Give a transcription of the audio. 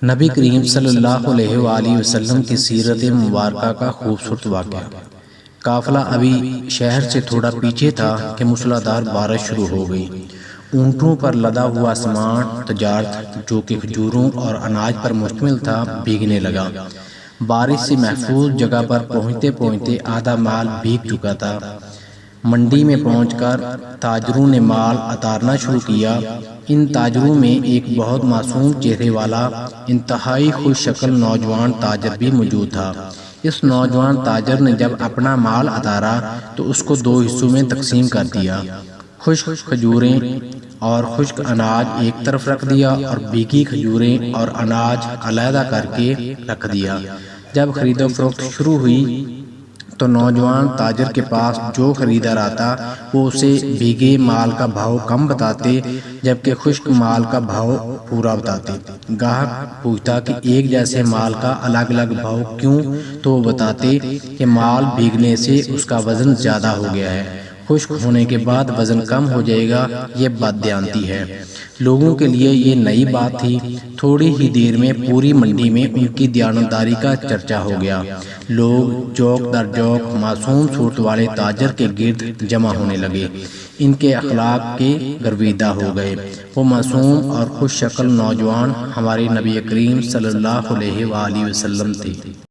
نبی کریم صلی اللہ علیہ وآلہ وسلم کی سیرت مبارکہ کا خوبصورت واقعہ۔ قافلہ ابھی شہر سے تھوڑا پیچھے تھا کہ موسلادھار بارش شروع ہو گئی۔ اونٹوں پر لدا ہوا سامان تجارت جو کہ کھجوروں اور اناج پر مشتمل تھا بھیگنے لگا۔ بارش سے محفوظ جگہ پر پہنچتے پہنچتے آدھا مال بھیگ چکا تھا۔ منڈی میں پہنچ کر تاجروں نے مال اتارنا شروع کیا۔ ان تاجروں میں ایک بہت معصوم چہرے والا انتہائی خوش شکل نوجوان تاجر بھی موجود تھا۔ اس نوجوان تاجر نے جب اپنا مال اتارا تو اس کو دو حصوں میں تقسیم کر دیا۔ خشک کھجوریں اور خشک اناج ایک طرف رکھ دیا اور بھیگی کھجوریں اور اناج علیحدہ کر کے رکھ دیا۔ جب خرید و فروخت شروع ہوئی تو نوجوان تاجر کے پاس جو خریدار آتا وہ اسے بھیگے مال کا بھاؤ کم بتاتے جبکہ خشک مال کا بھاؤ پورا بتاتے۔ گاہک پوچھتا کہ ایک جیسے مال کا الگ الگ بھاؤ کیوں، تو وہ بتاتے کہ مال بھیگنے سے اس کا وزن زیادہ ہو گیا ہے، خشک ہونے کے بعد وزن کم ہو جائے گا، یہ بددیانتی ہے۔ لوگوں کے لیے یہ نئی بات تھی۔ تھوڑی ہی دیر میں پوری منڈی میں ان کی دیانتداری کا چرچا ہو گیا۔ لوگ جوک در جوک معصوم صورت والے تاجر کے گرد جمع ہونے لگے، ان کے اخلاق کے گرویدہ ہو گئے۔ وہ معصوم اور خوش شکل نوجوان ہمارے نبی کریم صلی اللہ علیہ وآلہ وسلم تھے۔